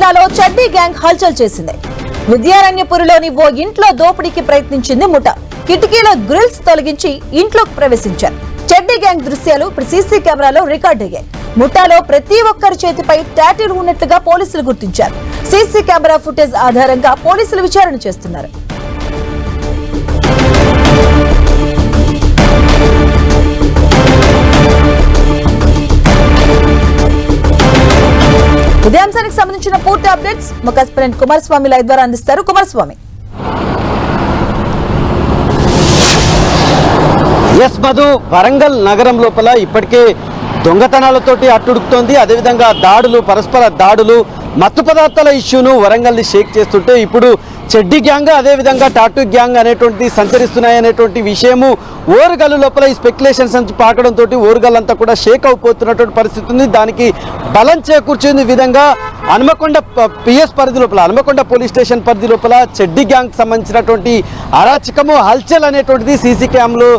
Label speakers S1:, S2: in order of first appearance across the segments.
S1: జిల్లాలో చెడ్డీ గ్యాంగ్ హల్చల్ చేసింది. విద్యారణ్యపురిలోని ఓ ఇంట్లో దోపిడీకి ప్రయత్నించింది ముఠా. కిటికీలో గ్రిల్స్ తొలగించి ఇంట్లోకి ప్రవేశించారు. చెడ్డీ గ్యాంగ్ దృశ్యాలు ఇప్పుడు సీసీ కెమెరాలో రికార్డ్ అయ్యాయి. ముఠాలో ప్రతి ఒక్కరి చేతిపై టాటూలు ఉన్నట్లుగా పోలీసులు గుర్తించారు. సీసీ కెమెరా ఫుటేజ్ ఆధారంగా పోలీసులు విచారణ చేస్తున్నారు. ఇదే అంశానికి సంబంధించిన పూర్తి అప్డేట్స్ మా కరెస్పాండెంట్ కుమారస్వామి లైవ్ ద్వారా అందిస్తారు. కుమారస్వామి.
S2: ఎస్ మధు, వరంగల్ నగరం లోపల ఇప్పటికే దొంగతనాలతోటి అట్టుడుకుతోంది. అదేవిధంగా దాడులు, పరస్పర దాడులు, మత్తు పదార్థాల ఇష్యూను వరంగల్ని షేక్ చేస్తుంటే ఇప్పుడు చెడ్డీ గ్యాంగ్ అదేవిధంగా టాటూ గ్యాంగ్ అనేటువంటి సంచరిస్తున్నాయనేటువంటి విషయము ఓరుగల్ లోపల ఈ స్పెక్యులేషన్స్ నుంచి పాకడంతో ఓరుగల్ అంతా కూడా షేక్ అయిపోతున్నటువంటి పరిస్థితి ఉంది. దానికి బలం చేకూర్చిన విధంగా హన్మకొండ పిఎస్ పరిధి లోపల, హన్మకొండ పోలీస్ స్టేషన్ పరిధి లోపల చెడ్డీ గ్యాంగ్ సంబంధించినటువంటి అరాచకము, హల్చల్ అనేటువంటిది సీసీ క్యామ్లో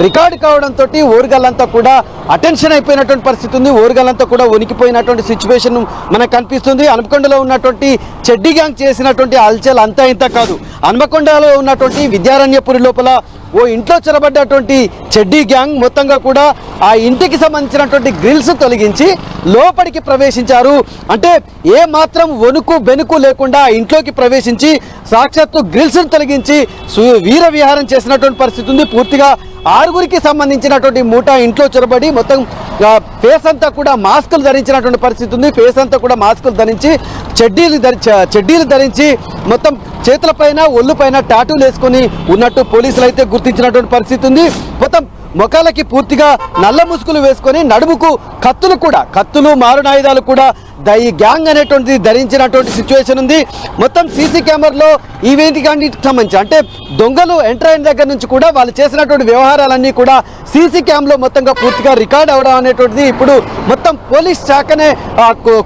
S2: రికార్డు కావడంతో ఓరుగల్ అంతా కూడా అటెన్షన్ అయిపోయినటువంటి పరిస్థితి ఉంది. ఓరుగల్ అంతా కూడా వణికిపోయినటువంటి సిచ్యువేషన్ మనకు కనిపిస్తుంది. హన్మకొండలో ఉన్నటువంటి చెడ్డీ గ్యాంగ్ చేసినటువంటి హల్చల్ అంతా ఇంత కాదు. హన్మకొండలో ఉన్నటువంటి విద్యారణ్యపురి లోపల ఓ ఇంట్లో చొరబడ్డటువంటి చెడ్డీ గ్యాంగ్ మొత్తంగా కూడా ఆ ఇంటికి సంబంధించినటువంటి గ్రిల్స్ తొలగించి లోపలికి ప్రవేశించారు. అంటే ఏ మాత్రం వణుకు బెనుకు లేకుండా ఆ ఇంట్లోకి ప్రవేశించి సాక్షాత్తు గ్రిల్స్ను తొలగించి వీర విహారం చేసినటువంటి పరిస్థితి ఉంది. పూర్తిగా 6గురికి సంబంధించినటువంటి మూటా ఇంట్లో చొరబడి మొత్తం ఫేస్ అంతా కూడా మాస్కులు ధరించినటువంటి పరిస్థితి ఉంది. ఫేస్ అంతా కూడా మాస్కులు ధరించి చెడ్డీలు ధరించి మొత్తం చేతులపైన ఒళ్ళుపైన టాటూలు వేసుకొని ఉన్నట్టు పోలీసులు అయితే గుర్తించినటువంటి పరిస్థితి ఉంది. మొత్తం ముఖాలకి పూర్తిగా నల్ల ముసుగులు వేసుకొని నడుముకు కత్తులు మారునాయుధాలు కూడా ఈ గ్యాంగ్ అనేటువంటిది ధరించినటువంటి సిచ్యువేషన్ ఉంది. మొత్తం సీసీ కెమెరాలో ఈవెంట్కి సంబంధించి అంటే దొంగలు ఎంటర్ అయిన దగ్గర నుంచి కూడా వాళ్ళు చేసినటువంటి వ్యవహారాలన్నీ కూడా సీసీ క్యామ్లో మొత్తంగా పూర్తిగా రికార్డ్ అవ్వడం అనేటువంటిది ఇప్పుడు మొత్తం పోలీస్ శాఖనే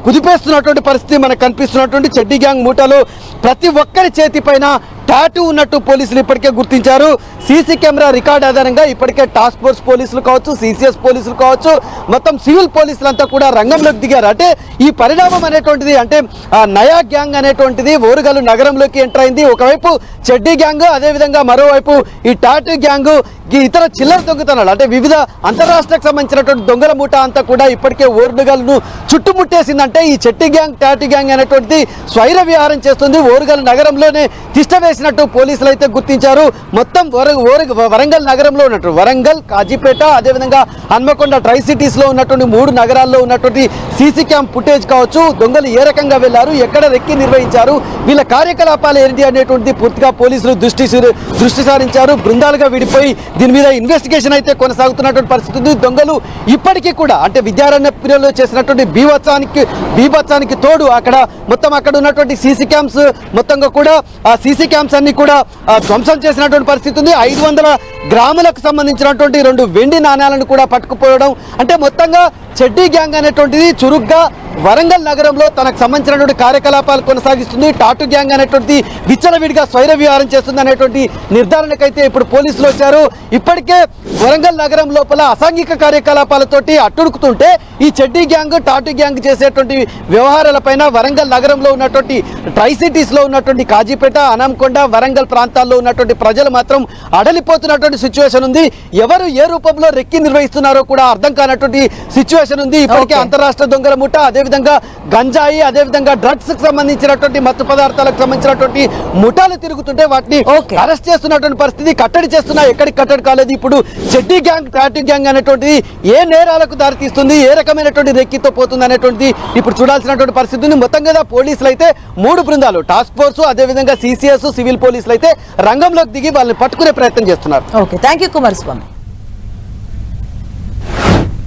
S2: కుదిపేస్తున్నటువంటి పరిస్థితి మనకు కనిపిస్తున్నటువంటి చెడ్డీ గ్యాంగ్ మూటలు ప్రతి ఒక్కరి చేతిపైన టాటూ ఉన్నట్టు పోలీసులు ఇప్పటికే గుర్తించారు. సీసీ కెమెరా రికార్డ్ ఆధారంగా ఇప్పటికే టాస్క్ ఫోర్స్ పోలీసులు కావచ్చు, సిసిఎస్ పోలీసులు కావచ్చు, మొత్తం సివిల్ పోలీసులంతా కూడా రంగంలోకి దిగారు. అంటే ఈ పరిణామం అనేటువంటిది అంటే నయా గ్యాంగ్ అనేటువంటిది ఓరుగల్ నగరంలోకి ఎంటర్ అయింది. ఒకవైపు చెడ్డీ గ్యాంగ్, అదేవిధంగా మరోవైపు ఈ టాటూ గ్యాంగ్, ఇతర చిల్లర దొంగతనాలు అంటే వివిధ అంతరాష్ట్రకు సంబంధించినటువంటి దొంగల మూట అంతా కూడా ఇప్పటికే ఓరుగల్ను చుట్టుముట్టేసిందంటే ఈ చెడ్డీ గ్యాంగ్, టాటూ గ్యాంగ్ అనేటువంటిది స్వైర విహారం చేస్తుంది. ఓరుగల్ నగరంలోనే తిష్ట వేసినట్టు పోలీసులు అయితే గుర్తించారు. మొత్తం వరంగల్ నగరంలో ఉన్నట్టు వరంగల్, కాజీపేట, అదేవిధంగా హన్మకొండ ట్రై సిటీస్లో ఉన్నటువంటి 3 నగరాల్లో ఉన్నటువంటి సీసీ క్యామ్ ఫుటేజ్ కావచ్చు, దొంగలు ఏ రకంగా వెళ్లారు, ఎక్కడ రెక్కి నిర్వహించారు, వీళ్ళ కార్యకలాపాలు ఏంటి అనేటువంటిది పూర్తిగా పోలీసులు దృష్టి సారించారు. బృందాలుగా విడిపోయి దీని మీద ఇన్వెస్టిగేషన్ అయితే కొనసాగుతున్నటువంటి పరిస్థితి ఉంది. దొంగలు ఇప్పటికీ కూడా అంటే విద్యారణ్యపురిలో చేసినటువంటి బీభత్సానికి తోడు అక్కడ ఉన్నటువంటి సీసీ క్యామ్స్ మొత్తంగా కూడా ఆ సీసీ క్యామ్స్ అన్ని కూడా ధ్వంసం చేసినటువంటి పరిస్థితి ఉంది. 500 గ్రాములకు సంబంధించినటువంటి 2 వెండి నాణ్యాలను కూడా పట్టుకుపోవడం అంటే మొత్తంగా చెడ్డీ గ్యాంగ్ అనేటువంటిది చురుగ్గా వరంగల్ నగరంలో తనకు సంబంధించినటువంటి కార్యకలాపాలు కొనసాగిస్తుంది. టాటూ గ్యాంగ్ అనేటువంటిది విచ్చలవిడిగా స్వైర విహారం చేస్తుంది అనేటువంటి నిర్ధారణకైతే ఇప్పుడు పోలీసులు వచ్చారు. ఇప్పటికే వరంగల్ నగరం లోపల అసాంఘిక కార్యకలాపాలతోటి అట్టుడుకుతుంటే ఈ చెడ్డీ గ్యాంగ్, టాటూ గ్యాంగ్ చేసేటువంటి వ్యవహారాలపైన వరంగల్ నగరంలో ఉన్నటువంటి ట్రై సిటీస్లో ఉన్నటువంటి కాజీపేట, హన్మకొండ, వరంగల్ ప్రాంతాల్లో ఉన్నటువంటి ప్రజలు మాత్రం అడలిపోతున్నటువంటి సిచ్యువేషన్ ఉంది. ఎవరు ఏ రూపంలో రెక్కి నిర్వహిస్తున్నారో కూడా అర్థం కానటువంటి సిచ్యువేషన్ ఉంది. ఇప్పటికే అంతరాష్ట్ర దొంగల ముఠ, అదేవిధంగా గంజాయి, అదేవిధంగా డ్రగ్స్ కి సంబంధించినటువంటి మత్తు పదార్థాలకు సంబంధించినటువంటి ముఠాలు తిరుగుతుంటే వాటిని అరెస్ట్ చేస్తున్నటువంటి పరిస్థితి. కట్టడి చేస్తున్నా, ఎక్కడికి కట్టడి కాలేదు. ఇప్పుడు చెడ్డీ గ్యాంగ్, టాటూ గ్యాంగ్ అనేటువంటిది ఏ నేరాలకు దారితీస్తుంది, ఏ రకమైనటువంటి రెక్కితో పోతుంది అనేటువంటిది ఇప్పుడు చూడాల్సినటువంటి పరిస్థితి ఉంది. మొత్తంగా పోలీసులు అయితే 3 బృందాలు, టాస్క్ ఫోర్స్, అదేవిధంగా సిసిఎస్, సివిల్ పోలీసులు అయితే రంగంలోకి దిగి వాళ్ళని పట్టుకునే ప్రయత్నం చేస్తున్నారు.
S1: Okay, thank you Kumaraswamy.